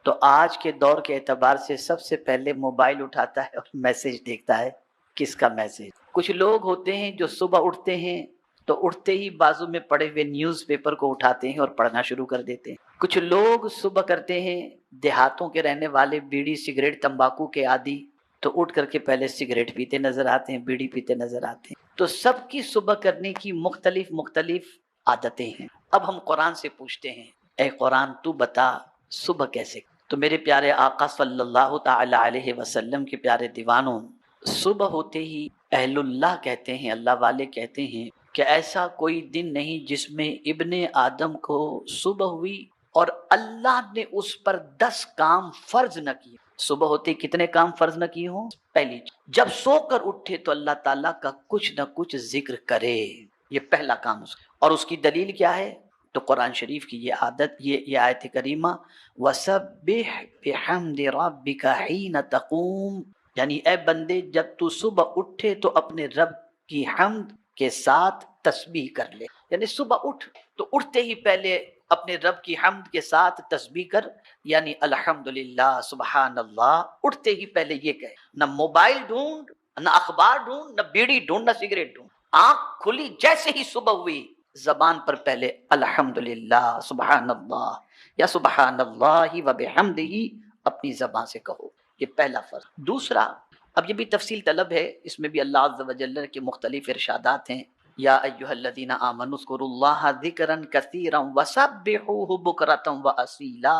تو آج کے دور کے اعتبار سے سب سے پہلے موبائل اٹھاتا ہے اور میسج دیکھتا ہے. کس کا میسج؟ کچھ لوگ ہوتے ہیں جو صبح اٹھتے ہیں تو اٹھتے ہی بازو میں پڑے ہوئے نیوز پیپر کو اٹھاتے ہیں اور پڑھنا شروع کر دیتے ہیں. کچھ لوگ صبح کرتے ہیں، دیہاتوں کے رہنے والے، بیڑی سگریٹ تمباکو کے عادی، تو اٹھ کر کے پہلے سگریٹ پیتے نظر آتے ہیں، بیڑی پیتے نظر آتے ہیں. تو سب کی صبح کرنے کی مختلف عادتیں ہیں. اب ہم قرآن سے پوچھتے ہیں، اے قرآن تو بتا صبح کیسے؟ تو میرے پیارے آقا صلی اللہ تعالی علیہ وسلم کے پیارے دیوانوں، صبح ہوتے ہی اہل اللہ کہتے ہیں، اللہ والے کہتے ہیں کہ ایسا کوئی دن نہیں جس میں ابن آدم کو صبح ہوئی اور اللہ نے اس پر 10 کام فرض نہ کیے. صبح ہوتے کتنے کام فرض نہ کیے ہوں؟ پہلی، جب سو کر اٹھے تو اللہ تعالیٰ کا کچھ نہ کچھ ذکر کرے، یہ پہلا کام. اور اس کی دلیل کیا ہے؟ تو قرآن شریف کی یہ عادت، یہ آیت کریمہ، وَسَبِّحْ بِحَمْدِ رَبِّكَ حِينَ تَقُومُ، یعنی اے بندے جب تو صبح اٹھے تو اپنے رب کی حمد کے ساتھ تسبیح کر لے. یعنی صبح اٹھ تو اٹھتے ہی پہلے اپنے رب کی حمد کے ساتھ تسبیح کر، یعنی الحمدللہ سبحان اللہ. اٹھتے ہی پہلے یہ کہے، نہ موبائل ڈھونڈ، نہ اخبار ڈھونڈ، نہ بیڑی ڈھونڈ، نہ سگریٹ ڈھونڈ. آنکھ کھلی جیسے ہی صبح ہوئی، زبان پر پہلے الحمدللہ سبحان اللہ یا سبحان اللہ وبحمدہ اپنی زبان سے کہو. یہ پہلا فرض. دوسرا، اب یہ بھی تفصیل طلب ہے، اس میں بھی اللہ عز و جل کے مختلف ارشادات ہیں. یا ایھا الذین آمنوا اذکروا اللہ ذکرا کثیرا وسبحوہ بکرۃ واصیلا.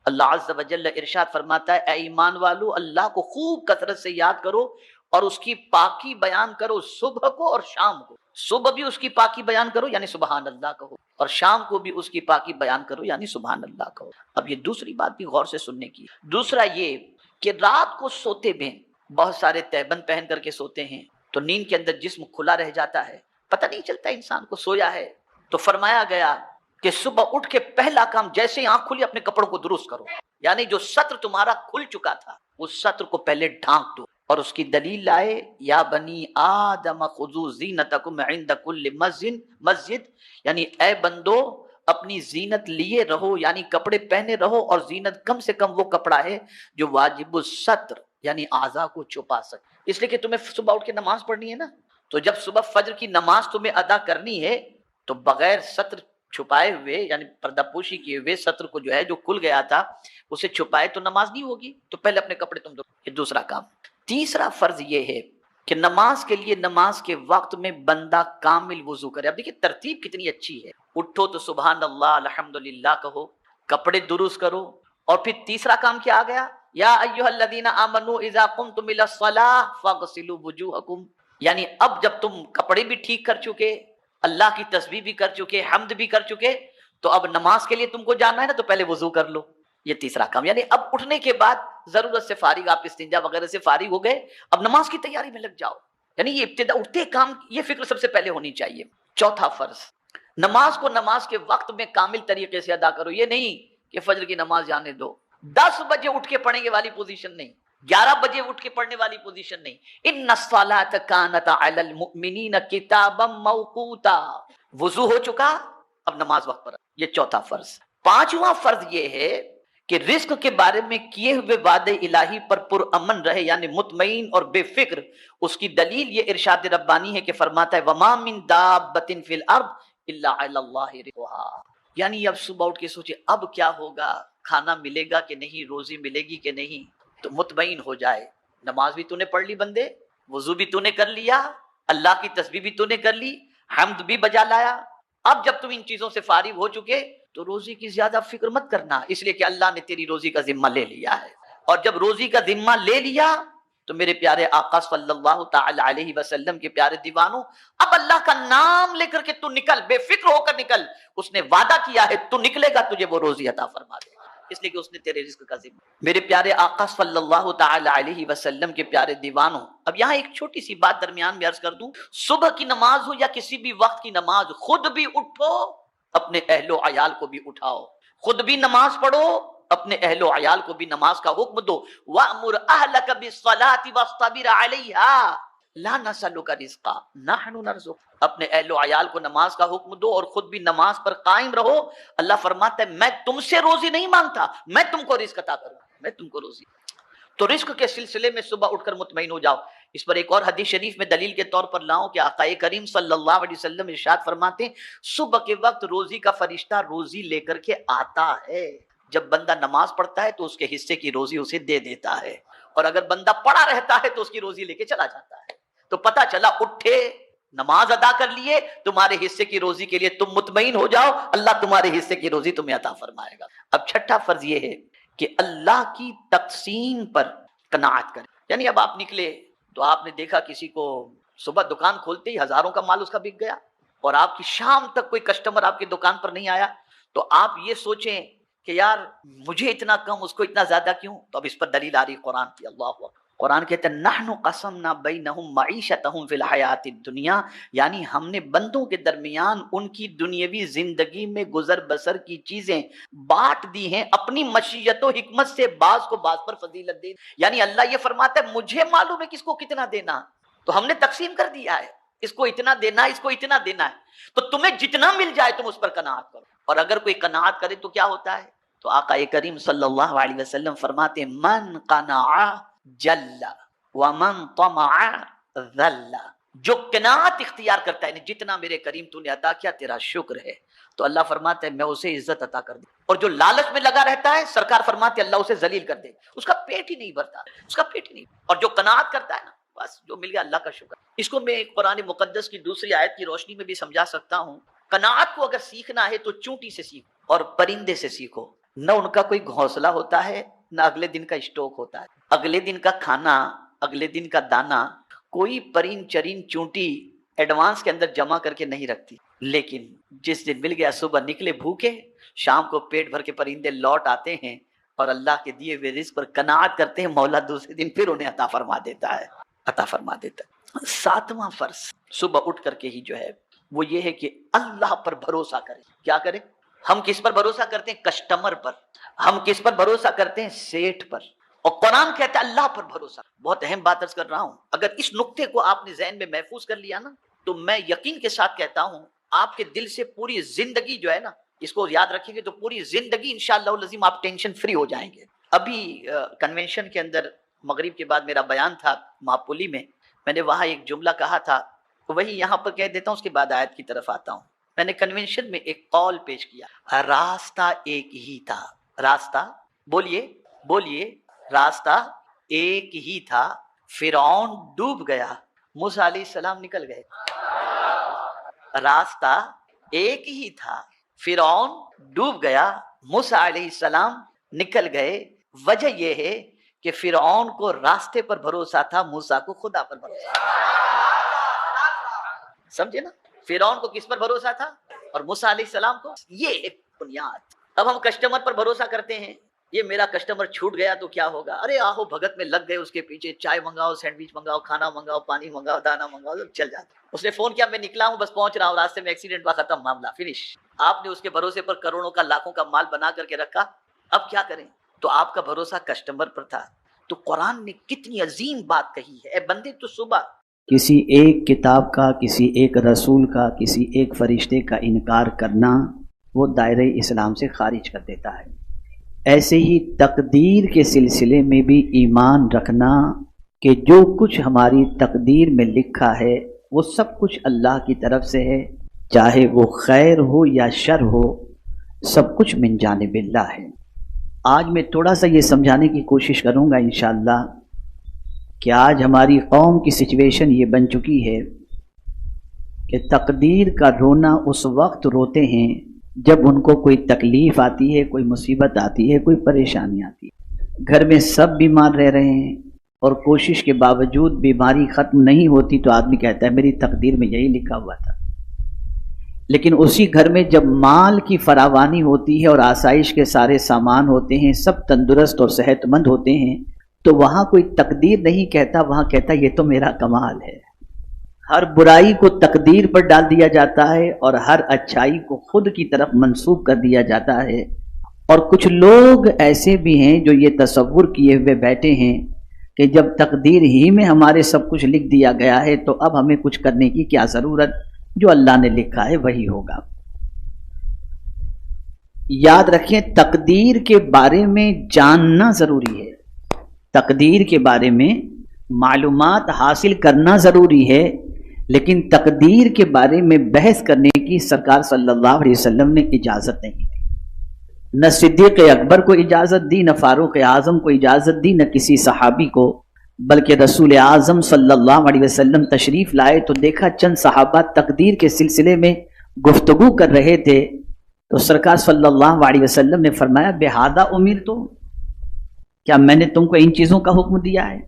اللہ عز و جل ارشاد فرماتا ہے، اے ایمان والو، اللہ کو خوب کثرت سے یاد کرو اور اس کی پاکی بیان کرو صبح کو اور شام کو. صبح بھی اس کی پاکی بیان کرو یعنی سبحان اللہ کہو، اور شام کو بھی اس کی پاکی بیان کرو یعنی سبحان اللہ کہو. اب یہ دوسری بات بھی غور سے سننے کی. دوسرا یہ کہ رات کو سوتے میں بہت سارے تہبند پہن کر کے سوتے ہیں تو نیند کے اندر جسم کھلا رہ جاتا ہے، پتہ نہیں چلتا انسان کو سویا ہے. تو فرمایا گیا کہ صبح اٹھ کے پہلا کام جیسے ہی آنکھ کھلی اپنے کپڑوں کو درست کرو، یعنی جو سطر تمہارا کھل چکا تھا اس سطر کو پہلے ڈھانک دو. اور اس کی دلیل لائے، یا بنی آدم خذوا زینتکم عند کل مسجد، یعنی اے بندو اپنی زینت لیے رہو، یعنی کپڑے پہنے رہو، اور زینت کم سے کم وہ کپڑا ہے جو واجب الستر یعنی اعضاء کو چھپا سکے. اس لیے کہ تمہیں صبح اٹھ کے نماز پڑھنی ہے نا، تو جب صبح فجر کی نماز تمہیں ادا کرنی ہے تو بغیر ستر چھپائے ہوئے یعنی پردہ پوشی کیے ہوئے ستر کو جو ہے جو کھل گیا تھا اسے چھپائے تو نماز نہیں ہوگی. تو پہلے اپنے کپڑے تم دو. یہ دوسرا کام. تیسرا فرض یہ ہے کہ نماز کے لیے نماز کے وقت میں بندہ کامل وضو کرے. اب دیکھیے ترتیب کتنی اچھی ہے. اٹھو تو سبحان اللہ الحمدللہ کہو، کپڑے درست کرو، اور پھر تیسرا کام کیا آ گیا؟ یا ایھا الذین آمنوا اذا قمتم الی الصلاۃ فاغسلوا وجوہکم، یعنی اب جب تم کپڑے بھی ٹھیک کر چکے، اللہ کی تسبیح بھی کر چکے، حمد بھی کر چکے، تو اب نماز کے لیے تم کو جانا ہے نا، تو پہلے وضو کر لو. یہ تیسرا کام. یعنی اب اٹھنے کے بعد ضرورت سے فارغ، آپ استنجا وغیرہ سے فارغ ہو گئے، اب نماز کی تیاری میں لگ جاؤ. یعنی یہ ابتدا اٹھتے کام، یہ فکر سب سے پہلے ہونی چاہیے. چوتھا فرض، نماز کو نماز کے وقت میں کامل طریقے سے ادا کرو. یہ نہیں کہ فجر کی نماز جانے دو، 10 بجے اٹھ کے پڑھیں گے والی پوزیشن نہیں، 11 بجے اٹھ کے پڑھنے والی پوزیشن نہیں. ان الصلاۃ کانت علی المؤمنین کتابا موقوتا. وضو ہو چکا، اب نماز وقت پر. یہ چوتھا فرض. پانچواں فرض یہ ہے کہ رزق کے بارے میں کیے ہوئے وعدے الہی پر پرامن رہے، یعنی مطمئن اور بے فکر. اس کی دلیل یہ ارشاد ربانی ہے کہ فرماتا ہے وما من دابۃ فی الارض الا علی اللہ رزقها. یعنی اب صبح اٹھ کے سوچے اب کیا ہوگا، کھانا ملے گا کہ نہیں، روزی ملے گی کہ نہیں، تو مطمئن ہو جائے. نماز بھی تو نے پڑھ لی بندے، وضو بھی تو نے کر لیا، اللہ کی تسبیح بھی تو نے کر لی، حمد بھی بجا لایا. اب جب تم ان چیزوں سے فارغ ہو چکے تو روزی کی زیادہ فکر مت کرنا، اس لیے کہ اللہ نے تیری روزی کا ذمہ لے لیا ہے. اور جب روزی کا ذمہ لے لیا تو میرے پیارے آقا صلی اللہ تعالی علیہ وسلم کے پیارے دیوانوں، اب اللہ کا نام لے کر کے تو نکل، بے فکر ہو کر نکل. اس نے وعدہ کیا ہے تو نکلے گا تجھے وہ روزی عطا فرما دے، اس لیے کہ اس نے تیرے رزق کا ذمہ. میرے پیارے آقا صلی اللہ تعالی علیہ وسلم کے پیارے دیوانوں، اب یہاں ایک چھوٹی سی بات درمیان میں عرض کر دوں. صبح کی نماز ہو یا کسی بھی وقت کی نماز، خود بھی اٹھو، اپنے اہل و عیال کو بھی اٹھاؤ. خود بھی نماز پڑھو، اپنے اہل و عیال کو بھی نماز کا حکم دو. وَأْمُرْ أَهْلَكَ بِالصَّلَاةِ وَاصْطَبِرْ عَلَيْهَا. لا نسألک رزقا نحن نرزق، اپنے اہل و عیال کو نماز کا حکم دو اور خود بھی نماز پر قائم رہو۔ اللہ فرماتا ہے میں تم سے روزی نہیں مانگتا، میں تم کو رزق عطا کروں، میں تم کو روزی۔ تو رزق کے سلسلے میں صبح اٹھ کر مطمئن ہو جاؤ۔ اس پر ایک اور حدیث شریف میں دلیل کے طور پر لاؤں کہ آقا کریم صلی اللہ علیہ وسلم ارشاد فرماتے ہیں صبح کے وقت روزی کا فرشتہ روزی لے کر کے آتا ہے۔ جب بندہ نماز پڑھتا ہے تو اس کے حصے کی روزی اسے دے دیتا ہے، اور اگر بندہ پڑا رہتا ہے تو اس کی روزی لے کے چلا جاتا ہے۔ تو پتہ چلا اٹھے، نماز ادا کر لیے، تمہارے حصے کی روزی کے لیے تم مطمئن ہو جاؤ، اللہ تمہارے حصے کی روزی تمہیں عطا فرمائے گا۔ اب چھٹا فرض یہ ہے کہ اللہ کی تقسیم پر قناعت کریں۔ یعنی اب آپ نکلے تو آپ نے دیکھا کسی کو صبح دکان کھولتے ہی ہزاروں کا مال اس کا بک گیا، اور آپ کی شام تک کوئی کسٹمر آپ کی دکان پر نہیں آیا، تو آپ یہ سوچیں کہ یار مجھے اتنا کم اس کو اتنا زیادہ کیوں؟ تو اب اس پر دلیل آ رہی قرآن کی۔ اللہ اکبر، قرآن کہتا ہے نحن قسمنا بینہم معیشتہم فی الحیات الدنیا، یعنی ہم نے بندوں کے درمیان ان کی دنیاوی زندگی میں گزر بسر کی چیزیں بانٹ دی ہیں اپنی مشیت و حکمت سے، بعض کو بعض پر فضیلت دے۔ یعنی اللہ یہ فرماتا ہے مجھے معلوم ہے کس کو کتنا دینا، تو ہم نے تقسیم کر دیا ہے، اس کو اتنا دینا ہے، اس کو اتنا دینا ہے، تو تمہیں جتنا مل جائے تم اس پر قناعت کرو۔ اور اگر کوئی قناعت کرے تو کیا ہوتا ہے؟ تو آقا کریم صلی اللہ علیہ وسلم فرماتے ہیں من قنع جل ومن طمع ذل، جو قناعت اختیار کرتا ہے، یعنی جتنا میرے کریم تو نے عطا کیا تیرا شکر ہے، تو اللہ فرماتا ہے میں اسے عزت عطا کر دوں، اور جو لالچ میں لگا رہتا ہے سرکار فرماتے ہیں اللہ اسے ذلیل کر دے، اس کا پیٹ ہی نہیں بھرتا، اس کا پیٹ ہی نہیں، اور جو قناعت کرتا ہے نا بس جو مل گیا اللہ کا شکر۔ اس کو میں قرآن مقدس کی دوسری آیت کی روشنی میں بھی سمجھا سکتا ہوں۔ قناعت کو اگر سیکھنا ہے تو چونٹی سے سیکھو اور پرندے سے سیکھو، نہ ان کا کوئی گھونسلہ ہوتا ہے نہ اگلے دن کا اسٹاک ہوتا ہے، اگلے دن کا کھانا، اگلے دن کا دانا کوئی پرین چرین چونٹی ایڈوانس کے اندر جمع کر کے نہیں رکھتی، لیکن جس دن مل گیا صبح نکلے بھوکے، شام کو پیٹ بھر کے پرندے لوٹ آتے ہیں اور اللہ کے دیے ہوئے رزق پر قناعت کرتے ہیں، مولا دوسرے دن پھر انہیں عطا فرما دیتا ہے، عطا فرما دیتا ہے۔ ساتواں فرض صبح اٹھ کر کے ہی جو ہے وہ یہ ہے کہ اللہ پر بھروسہ کریں۔ کیا کریں؟ ہم کس پر بھروسہ کرتے ہیں؟ کسٹمر پر۔ ہم کس پر بھروسہ کرتے ہیں؟ سیٹ پر۔ اور قرآن کہتا ہے اللہ پر بھروسہ۔ بہت اہم بات عرض کر رہا ہوں، اگر اس نقطے کو آپ نے ذہن میں محفوظ کر لیا نا تو میں یقین کے ساتھ کہتا ہوں آپ کے دل سے پوری زندگی جو ہے نا، اس کو یاد رکھیں گے تو پوری زندگی انشاءاللہ العظیم آپ ٹینشن فری ہو جائیں گے۔ ابھی کنونشن کے اندر مغرب کے بعد میرا بیان تھا ماپولی میں نے وہاں ایک جملہ کہا تھا، وہی یہاں پر کہہ دیتا ہوں، اس کے بعد آیت کی طرف آتا ہوں۔ میں نے کنونشن میں ایک قول پیش کیا، راستہ ایک ہی تھا، راستہ بولیے بولیے، راستہ ایک ہی تھا، فرعون ڈوب گیا، موسیٰ علیہ السلام نکل گئے۔ راستہ ایک ہی تھا، فرعون ڈوب گیا، موسیٰ علیہ السلام نکل گئے۔ وجہ یہ ہے کہ فرعون کو راستے پر بھروسہ تھا، موسیٰ کو خدا پر بھروسہ تھا۔ سمجھے نا؟ فرعون کو کس پر بھروسہ تھا اور موسیٰ علیہ السلام کو؟ یہ ایک بنیاد۔ اب ہم کسٹمر پر بھروسہ کرتے ہیں، یہ میرا کسٹمر چھوٹ گیا تو کیا ہوگا، ارے آہو بھگت میں لگ گئے اس کے پیچھے، چائے منگاؤ، سینڈوچ منگاؤ، کھانا منگاؤ، پانی منگاؤ، دانا منگاؤ، سب چل جاتا۔ اس نے فون کیا میں نکلا ہوں، بس پہنچ رہا ہوں، راستے میں ایکسیڈنٹ ہوا، ختم معاملہ، فنش۔ آپ نے اس کے بھروسے پر کروڑوں کا لاکھوں کا مال بنا کر کے رکھا، اب کیا کریں؟ تو آپ کا بھروسہ کسٹمر پر تھا۔ تو قرآن نے کتنی عظیم بات کہی ہے، اے بندے تو صبح کسی ایک کتاب کا، کسی ایک رسول کا، کسی ایک فرشتے کا انکار کرنا وہ دائرہ اسلام سے خارج کر دیتا ہے۔ ایسے ہی تقدیر کے سلسلے میں بھی ایمان رکھنا کہ جو کچھ ہماری تقدیر میں لکھا ہے وہ سب کچھ اللہ کی طرف سے ہے، چاہے وہ خیر ہو یا شر ہو، سب کچھ من جانب اللہ ہے۔ آج میں تھوڑا سا یہ سمجھانے کی کوشش کروں گا انشاءاللہ کہ آج ہماری قوم کی سچویشن یہ بن چکی ہے کہ تقدیر کا رونا اس وقت روتے ہیں جب ان کو کوئی تکلیف آتی ہے، کوئی مصیبت آتی ہے، کوئی پریشانی آتی ہے۔ گھر میں سب بیمار رہ رہے ہیں اور کوشش کے باوجود بیماری ختم نہیں ہوتی تو آدمی کہتا ہے میری تقدیر میں یہی لکھا ہوا تھا۔ لیکن اسی گھر میں جب مال کی فراوانی ہوتی ہے اور آسائش کے سارے سامان ہوتے ہیں، سب تندرست اور صحت مند ہوتے ہیں، تو وہاں کوئی تقدیر نہیں کہتا، وہاں کہتا یہ تو میرا کمال ہے۔ ہر برائی کو تقدیر پر ڈال دیا جاتا ہے اور ہر اچھائی کو خود کی طرف منسوب کر دیا جاتا ہے۔ اور کچھ لوگ ایسے بھی ہیں جو یہ تصور کیے ہوئے بیٹھے ہیں کہ جب تقدیر ہی میں ہمارے سب کچھ لکھ دیا گیا ہے تو اب ہمیں کچھ کرنے کی کیا ضرورت، جو اللہ نے لکھا ہے وہی ہوگا۔ یاد رکھیں تقدیر کے بارے میں جاننا ضروری ہے، تقدیر کے بارے میں معلومات حاصل کرنا ضروری ہے، لیکن تقدیر کے بارے میں بحث کرنے کی سرکار صلی اللہ علیہ وسلم نے اجازت نہیں دی، نہ صدیق اکبر کو اجازت دی، نہ فاروق اعظم کو اجازت دی، نہ کسی صحابی کو، بلکہ رسول اعظم صلی اللہ علیہ وسلم تشریف لائے تو دیکھا چند صحابہ تقدیر کے سلسلے میں گفتگو کر رہے تھے، تو سرکار صلی اللہ علیہ وسلم نے فرمایا بہذا امرتم، کیا میں نے تم کو ان چیزوں کا حکم دیا ہے؟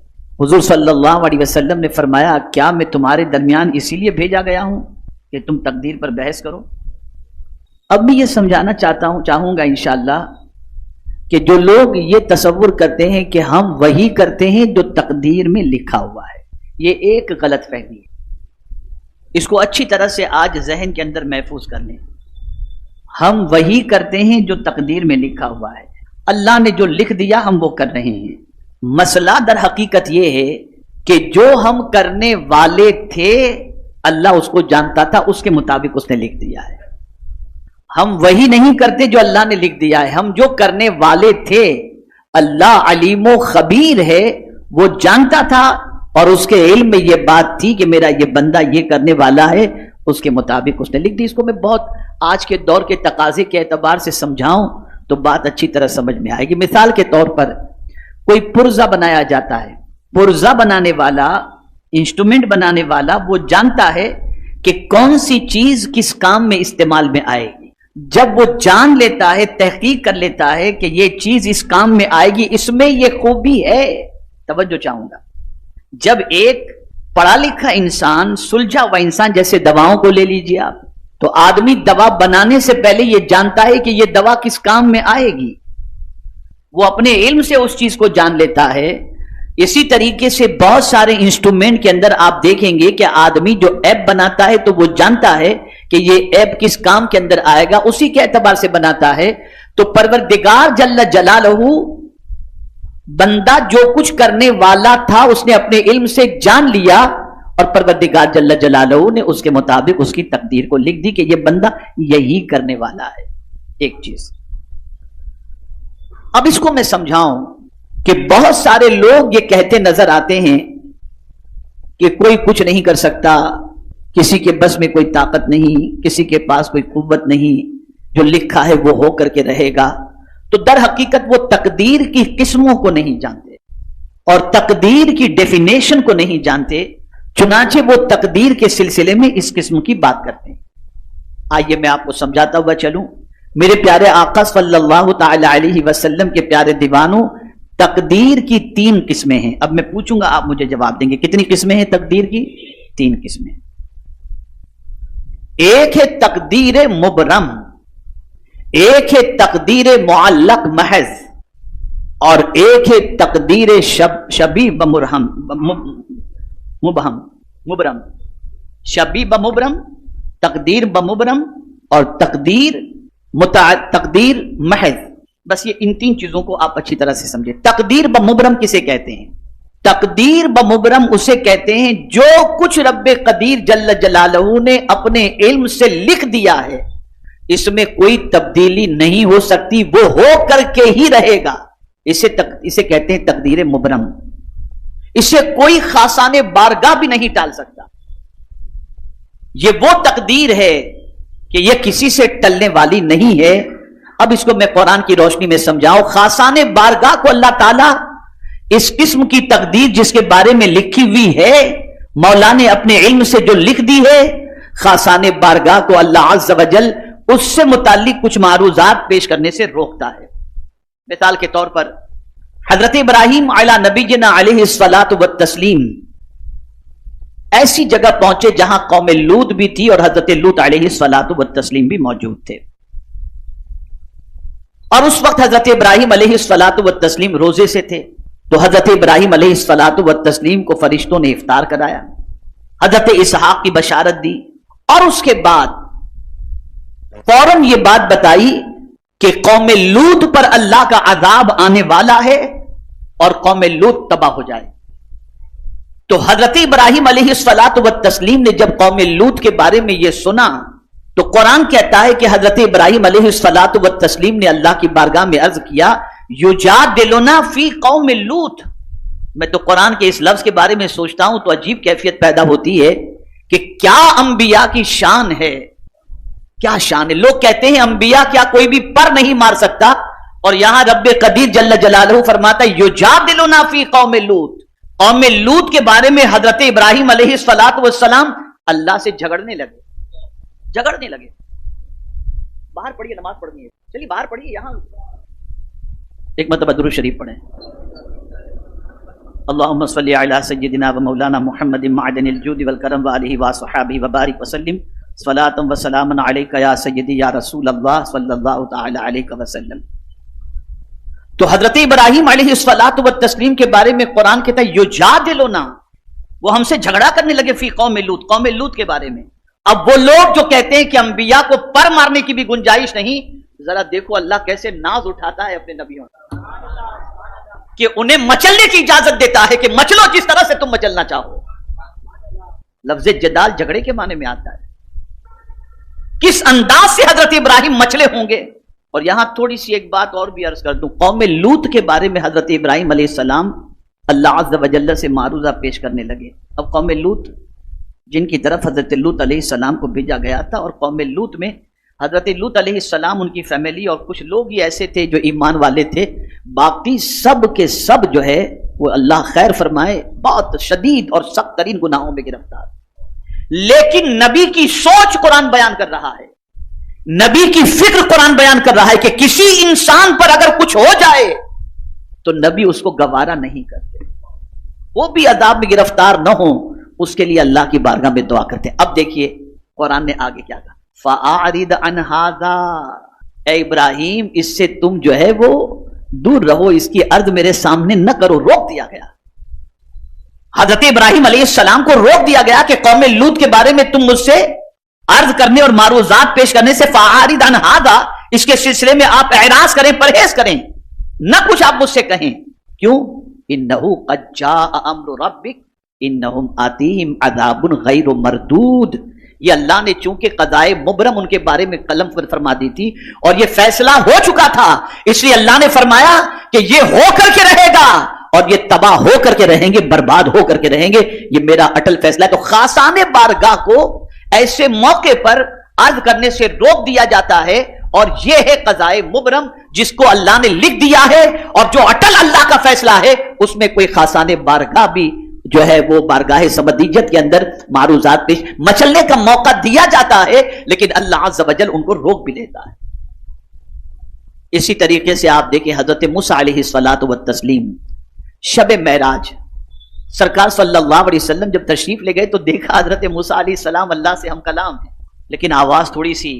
حضور صلی اللہ علیہ وسلم نے فرمایا کیا میں تمہارے درمیان اسی لیے بھیجا گیا ہوں کہ تم تقدیر پر بحث کرو؟ اب میں یہ سمجھانا چاہوں گا انشاءاللہ کہ جو لوگ یہ تصور کرتے ہیں کہ ہم وہی کرتے ہیں جو تقدیر میں لکھا ہوا ہے، یہ ایک غلط فہمی ہے، اس کو اچھی طرح سے آج ذہن کے اندر محفوظ کر لیں۔ ہم وہی کرتے ہیں جو تقدیر میں لکھا ہوا ہے، اللہ نے جو لکھ دیا ہم وہ کر رہے ہیں۔ مسئلہ در حقیقت یہ ہے کہ جو ہم کرنے والے تھے اللہ اس کو جانتا تھا، اس کے مطابق اس نے لکھ دیا ہے۔ ہم وہی نہیں کرتے جو اللہ نے لکھ دیا ہے، ہم جو کرنے والے تھے اللہ علیم و خبیر ہے، وہ جانتا تھا اور اس کے علم میں یہ بات تھی کہ میرا یہ بندہ یہ کرنے والا ہے، اس کے مطابق اس نے لکھ دی۔ اس کو میں بہت آج کے دور کے تقاضے کے اعتبار سے سمجھاؤں تو بات اچھی طرح سمجھ میں آئے گی۔ مثال کے طور پر کوئی پرزہ بنایا جاتا ہے، پرزہ بنانے والا، انسٹرومنٹ بنانے والا وہ جانتا ہے کہ کون سی چیز کس کام میں استعمال میں آئے گی۔ جب وہ جان لیتا ہے، تحقیق کر لیتا ہے کہ یہ چیز اس کام میں آئے گی، اس میں یہ خوبی ہے، توجہ چاہوں گا، جب ایک پڑھا لکھا انسان، سلجھا ہوا انسان، جیسے دواؤں کو لے لیجیے آپ، تو آدمی دوا بنانے سے پہلے یہ جانتا ہے کہ یہ دوا کس کام میں آئے گی، وہ اپنے علم سے اس چیز کو جان لیتا ہے۔ اسی طریقے سے بہت سارے انسٹرومنٹ کے اندر آپ دیکھیں گے کہ آدمی جو ایپ بناتا ہے تو وہ جانتا ہے کہ یہ ایپ کس کام کے اندر آئے گا، اسی کے اعتبار سے بناتا ہے۔ تو پروردگار جل جلالہ، بندہ جو کچھ کرنے والا تھا اس نے اپنے علم سے جان لیا، اور پروردگار جل جلالہ نے اس کے مطابق اس کی تقدیر کو لکھ دی کہ یہ بندہ یہی کرنے والا ہے۔ ایک چیز اب اس کو میں سمجھاؤں کہ بہت سارے لوگ یہ کہتے نظر آتے ہیں کہ کوئی کچھ نہیں کر سکتا، کسی کے بس میں کوئی طاقت نہیں، کسی کے پاس کوئی قوت نہیں، جو لکھا ہے وہ ہو کر کے رہے گا۔ تو در حقیقت وہ تقدیر کی قسموں کو نہیں جانتے اور تقدیر کی ڈیفینیشن کو نہیں جانتے، چنانچہ وہ تقدیر کے سلسلے میں اس قسم کی بات کرتے ہیں۔ آئیے میں آپ کو سمجھاتا ہوا چلوں۔ میرے پیارے آقا صلی اللہ تعالی علیہ وسلم کے پیارے دیوانوں، تقدیر کی 3 قسمیں ہیں۔ اب میں پوچھوں گا، آپ مجھے جواب دیں گے کتنی قسمیں ہیں تقدیر کی؟ 3 قسمیں۔ ایک ہے تقدیر مبرم، ایک ہے تقدیر معلق محض، اور ایک ہے تقدیر شبیہ مبرم، شبیہ بمبرم، تقدیر بمبرم، اور تقدیر محض۔ بس یہ ان 3 چیزوں کو آپ اچھی طرح سے سمجھیں۔ تقدیر بمبرم کسے کہتے ہیں؟ تقدیر بمبرم اسے کہتے ہیں جو کچھ رب قدیر جل جلالہ نے اپنے علم سے لکھ دیا ہے، اس میں کوئی تبدیلی نہیں ہو سکتی، وہ ہو کر کے ہی رہے گا۔ اسے کہتے ہیں تقدیر مبرم۔ اسے کوئی خاصان بارگاہ بھی نہیں ٹال سکتا۔ یہ وہ تقدیر ہے کہ یہ کسی سے ٹلنے والی نہیں ہے۔ اب اس کو میں قرآن کی روشنی میں سمجھاؤں۔ خاصان بارگاہ کو اللہ تعالیٰ اس قسم کی تقدیر جس کے بارے میں لکھی ہوئی ہے، مولا نے اپنے علم سے جو لکھ دی ہے، خاصان بارگاہ کو اللہ عز و جل اس سے متعلق کچھ معروضات پیش کرنے سے روکتا ہے۔ مثال کے طور پر حضرت ابراہیم علی نبینا علیہ الصلاۃ والتسلیم ایسی جگہ پہنچے جہاں قوم لوط بھی تھی اور حضرت لوط علیہ الصلاۃ والتسلیم بھی موجود تھے، اور اس وقت حضرت ابراہیم علیہ الصلاۃ والتسلیم روزے سے تھے۔ تو حضرت ابراہیم علیہ الصلاۃ والتسلیم کو فرشتوں نے افطار کرایا، حضرت اسحاق کی بشارت دی، اور اس کے بعد فوراً یہ بات بتائی کہ قوم لوط پر اللہ کا عذاب آنے والا ہے اور قوم لوط تباہ ہو جائے۔ تو حضرت ابراہیم علیہ الصلوۃ والتسلیم نے جب قوم لوط کے بارے میں یہ سنا تو قرآن کہتا ہے کہ حضرت ابراہیم علیہ الصلوۃ والتسلیم نے اللہ کی بارگاہ میں عرض کیا یجادلنا فی قوم لوط. میں تو قرآن کے اس لفظ کے بارے میں سوچتا ہوں تو عجیب کیفیت پیدا ہوتی ہے کہ کیا انبیاء کی شان ہے, کیا شان ہے. لوگ کہتے ہیں انبیاء کیا کوئی بھی پر نہیں مار سکتا, اور یہاں رب قدیر جل جلالہ فرماتا ہے یجادلنا فی قوم لوط. قوم لوط کے بارے میں حضرت ابراہیم علیہ الصلوۃ والسلام اللہ سے جھگڑنے لگے. باہر پڑھیے, نماز پڑھنی ہے, چلیے باہر پڑھیے. یہاں ایک مرتبہ درود شریف پڑھیں. اللہم صلی علی سیدنا و مولانا محمد معدن الجود والکرم وآلہ وصحبہ وبارک وسلم صلاۃ و سلام علیک یا سیدی یا رسول اللہ صلی اللہ تعالی علیہ وسلم. تو حضرت ابراہیم علیہ الصلوۃ والتسلیم کے بارے میں قرآن کہتا ہے یجادلنا, وہ ہم سے جھگڑا کرنے لگے فی قوم لوط کے بارے میں. اب وہ لوگ جو کہتے ہیں کہ انبیاء کو پر مارنے کی بھی گنجائش نہیں, ذرا دیکھو اللہ کیسے ناز اٹھاتا ہے اپنے نبیوں کہ انہیں مچلنے کی اجازت دیتا ہے کہ مچلو جس طرح سے تم مچلنا چاہو. لفظ جدال جھگڑے کے معنی میں آتا ہے. کس انداز سے حضرت ابراہیم مچلے ہوں گے. اور یہاں تھوڑی سی ایک بات اور بھی عرض کر دوں, قوم لوط کے بارے میں حضرت ابراہیم علیہ السلام اللہ عز و جل سے معروضہ پیش کرنے لگے. اب قوم لوط جن کی طرف حضرت لوط علیہ السلام کو بھیجا گیا تھا, اور قوم لوط میں حضرت لوط علیہ السلام, ان کی فیملی اور کچھ لوگ ہی ایسے تھے جو ایمان والے تھے, باقی سب کے سب جو ہے وہ اللہ خیر فرمائے بہت شدید اور سخت ترین گناہوں میں گرفتار. لیکن نبی کی سوچ قرآن بیان کر رہا ہے, نبی کی فکر قرآن بیان کر رہا ہے کہ کسی انسان پر اگر کچھ ہو جائے تو نبی اس کو گوارا نہیں کرتے, وہ بھی عذاب میں گرفتار نہ ہوں, اس کے لیے اللہ کی بارگاہ میں دعا کرتے ہیں. اب دیکھیے قرآن نے آگے کیا کہا, فَأَعْرِضْ عَنْ هَذَا, اے ابراہیم اس سے تم جو ہے وہ دور رہو, اس کی عرض میرے سامنے نہ کرو. روک دیا گیا, حضرت ابراہیم علیہ السلام کو روک دیا گیا کہ قوم لوط کے بارے میں تم مجھ سے عرض کرنے اور معروضات پیش کرنے سے فَأَعْرِضْ عَنْ هَذَا, اس کے سلسلے میں آپ اعراض کریں, پرہیز کریں, نہ کچھ آپ مجھ سے کہیں. کیوں؟ إِنَّهُ قَدْ جَاءَ أَمْرُ رَبِّكَ إِنَّهُمْ آتِيهِمْ عَذَابٌ غَيْرُ مَرْدُودٌ. یہ اللہ نے چونکہ قضائے مبرم ان کے بارے میں قلم فرما دی تھی اور یہ فیصلہ ہو چکا تھا, اس لیے اللہ نے فرمایا کہ یہ ہو کر کے رہے گا اور یہ تباہ ہو کر کے رہیں گے, برباد ہو کر کے رہیں گے. یہ میرا اٹل فیصلہ ہے. تو خاصان بارگاہ کو ایسے موقع پر عرض کرنے سے روک دیا جاتا ہے, اور یہ ہے قضائے مبرم جس کو اللہ نے لکھ دیا ہے, اور جو اٹل اللہ کا فیصلہ ہے اس میں کوئی خاصان بارگاہ بھی جو ہے وہ بارگاہ سمدیجت کے اندر معروضات پیش مچلنے کا موقع دیا جاتا ہے, لیکن اللہ عز و جل ان کو روک بھی لیتا ہے. اسی طریقے سے آپ دیکھیں حضرت موسیٰ علیہ الصلوۃ والتسلیم شب معراج سرکار صلی اللہ علیہ وسلم جب تشریف لے گئے تو دیکھا حضرت موسیٰ علیہ السلام اللہ سے ہم کلام ہیں, لیکن آواز تھوڑی سی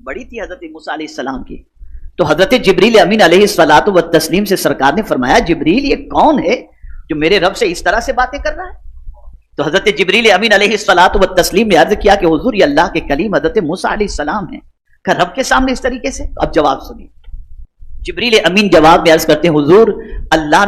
بڑی تھی حضرت موسیٰ علیہ السلام کی. تو حضرت جبریل امین علیہ الصلوۃ والتسلیم سے سرکار نے فرمایا جبریل یہ کون ہے جو میرے رب سے اس طرح سے باتیں کر رہا ہے؟ تو حضرت جبریل امین علیہ الصلوۃ والتسلیم نے عرض کیا کہ حضور یہ اللہ کے کلیم حضرت موسیٰ علیہ السلام ہیں, کہ رب کے سامنے اس طریقے سے. اب جواب سنیے, جبریل امین جواب میں عرض کرتے ہیں حضور اللہ